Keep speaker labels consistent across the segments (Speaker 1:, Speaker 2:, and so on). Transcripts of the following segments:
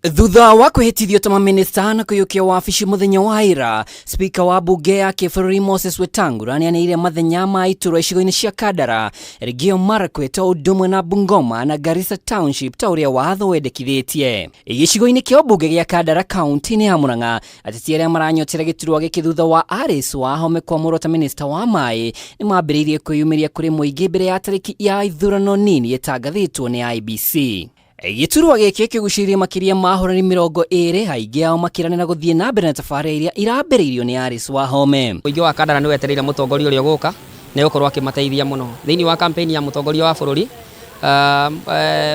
Speaker 1: Thutha wa kwĩhĩtithio ta maminista na kũiyũkia wabici mũthenya wa ira, spika wa bunge ya kĩbũrũri Moses Wetangula nĩanĩrĩire mathenya ma iturwa icigo-inĩ cia Kandara, Elgeyo Marakwet o ũndũ ũmwe na Bungoma na Garissa Township ta ũrĩa watho wendekithĩtie. Gĩcigo-inĩ kĩa bunge gĩa Kandara kaunti-inĩ ya Murang'a, ateti arĩa maranyotera gĩturwa gĩkĩ thutha wa Alice Wahome kwamũrwo ta minista wa maĩ nĩ mambĩrĩirie kwĩyumĩria kũrĩ mũingĩ mbere ya tarĩki ya ithurano nini ĩtangathĩtwo nĩ IBC. Gĩturwa gĩkĩ kĩgucĩrĩirie makĩria ma ahũrani 20 aingĩ ao makĩranĩra gũthiĩ na mbere na tabarĩra iria irambĩrĩirio nĩ Alice Wahome.
Speaker 2: Mũingĩ wa Kandara nĩ wetereire mũtongoria ũrĩa ũgũka na gũkorwo akĩmateithia mũno thĩinĩ wa kampeni ya mũtongoria wa bũrũri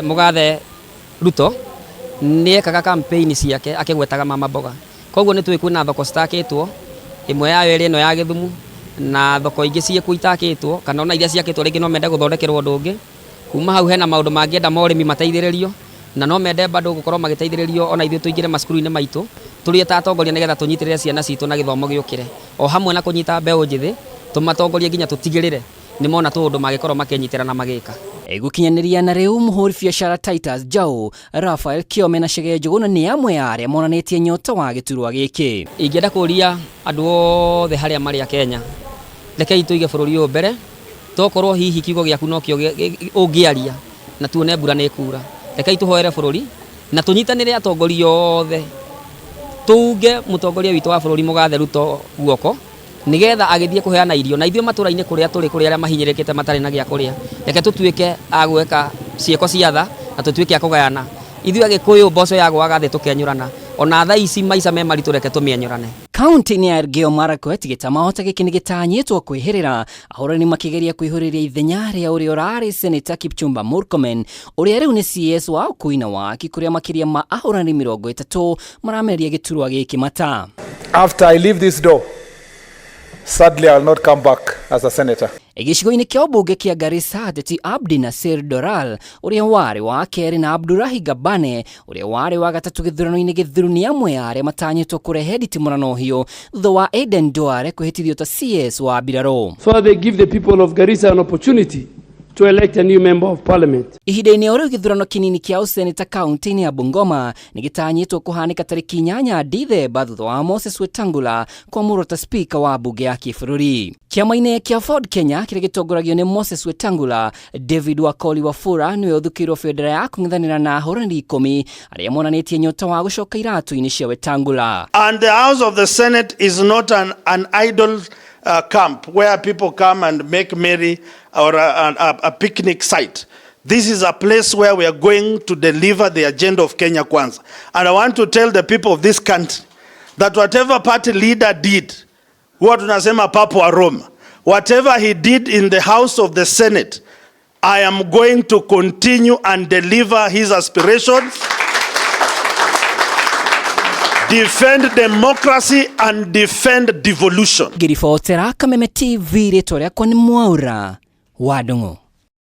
Speaker 2: Mũgathe Ruto nĩ ekaga kampeni ciake akĩgwetaga mama mboga. Koguo nĩ tũĩ kwĩna thoko citakĩtwo, ĩmwe yayo ĩrĩ ĩno ya Gĩthumu na thoko ingĩ ciĩkuo itakĩtwo kana ona iria ciakĩtwo rĩngĩ no mende gũthondekerwo ũndũ ũngĩ. Kuma hau hena maũndũ mangĩenda morĩmi mateithĩrĩrio na no mende bado gũkorwo magĩteithĩrĩrio ona ithuĩ tũingĩre macukuru-inĩ maitũ tũrĩ ta atongoria nĩgetha tũnyitĩrĩre ciana citũ na gĩthomo gĩũkĩre, o hamwe na kũnyita mbeũ njĩthĩ tũmatongorie nginya tũtigĩrĩre nĩ mona tũũndũ mangĩkorwo makĩnyitĩra na magĩka.
Speaker 1: Gũkinyanĩria na rĩu mũhũri biacara Titus Jau, Raphael Kiome na Chege Njũgũna nĩ amwe a arĩa monanĩtie nyota wa gĩturwa gĩkĩ.
Speaker 2: Ingĩenda kũria andũ othe harĩa marĩ a Kenya, rekei tũige bũrũri ũyũ mbere, tokorwo hihi kiugo gĩaku no kĩo ũngĩaria na tuone mbura nĩ kura. Rekei tũhoere bũrũri na tũnyitanĩre atongoria othe tuge mũtongoria witũ wa bũrũri Mũgathe Ruto guoko nĩgetha agĩthiĩ kũheana irio na ithuĩ matũra-inĩ kũrĩa tũrĩ kũrĩa arĩa mahinyĩrĩkĩte matarĩ na gĩa kũrĩa. Reke tũtuĩke a gweka ciĩko cia tha na tũtuĩke a kũgayana. Ithuĩ Agĩkũyũ mboco yagwaga thĩ tũkenyũrana, ona thaa ici maica me maritũ reke tũmĩenyũrane.
Speaker 1: Kaunti-inĩ ya Elgeyo Marakwet gĩtamahoota gĩkĩ nĩ gĩtanyĩtwo kwĩhĩrĩra, ahũrani makĩgeria kwĩhũrĩria ithenya rĩa ũrĩa ũrarĩ Senator Kipchumba Murkomen ũrĩa rĩu nĩ CS wa ũkuui wa waki, kũrĩa makĩria ma ahũrani 30 marameria gĩturwa gĩkĩ mata.
Speaker 3: After I leave this door, sadly I will not come back as a senator.
Speaker 1: Gĩcigo-inĩ kĩa bunge kĩa Garissa, Ateti Abdi Nasir Doral ũrĩa warĩ wa kerĩ na Abdurahi Gabane ũrĩa warĩ wa gatatũ gĩthurano-inĩ gĩthiru nĩ amwe a arĩa matanyĩtwo kũrehe nditimũrano ũhiũ thutha wa Aden Duale kwĩhĩtithio ta CS wa mbirarũ.
Speaker 4: So they give the people of Garissa an opportunity to elect a new member of parliament.
Speaker 1: Ihinda-inĩ o rĩu gĩthurano kĩnini kĩa ũseneta kaunti-inĩ ya Bungoma nĩ gĩtanyĩtwo kũhanĩka tarĩki 8 Dithemba thutha wa Moses Wetangula kwamũrwo ta spika wa bunge ya kĩbũrũri. Kĩama-inĩ kĩa Ford Kenya kĩrĩa gĩtongoragio nĩ Moses Wetangula, David Wakoli Wafula nĩwe ũthukĩirwo bendera ya kũng'ethanĩra na ahũrani 10 arĩa monanĩtie nyota wa gũcoka iratũ-inĩ cia Wetangula.
Speaker 5: And the House of the Senate is not an idle camp where people come and make merry or a picnic site. This is a place where we are going to deliver the agenda of Kenya Kwanza. And I want to tell the people of this country that whatever party leader did, what tunasema papo wa Roma, whatever he did in the House of the Senate, I am going to continue and deliver his aspirations, defend democracy and defend devolution.
Speaker 1: Ngĩribotera Kameme TV rĩtwa rĩakwa nĩ Mwaura wa Ndung'u.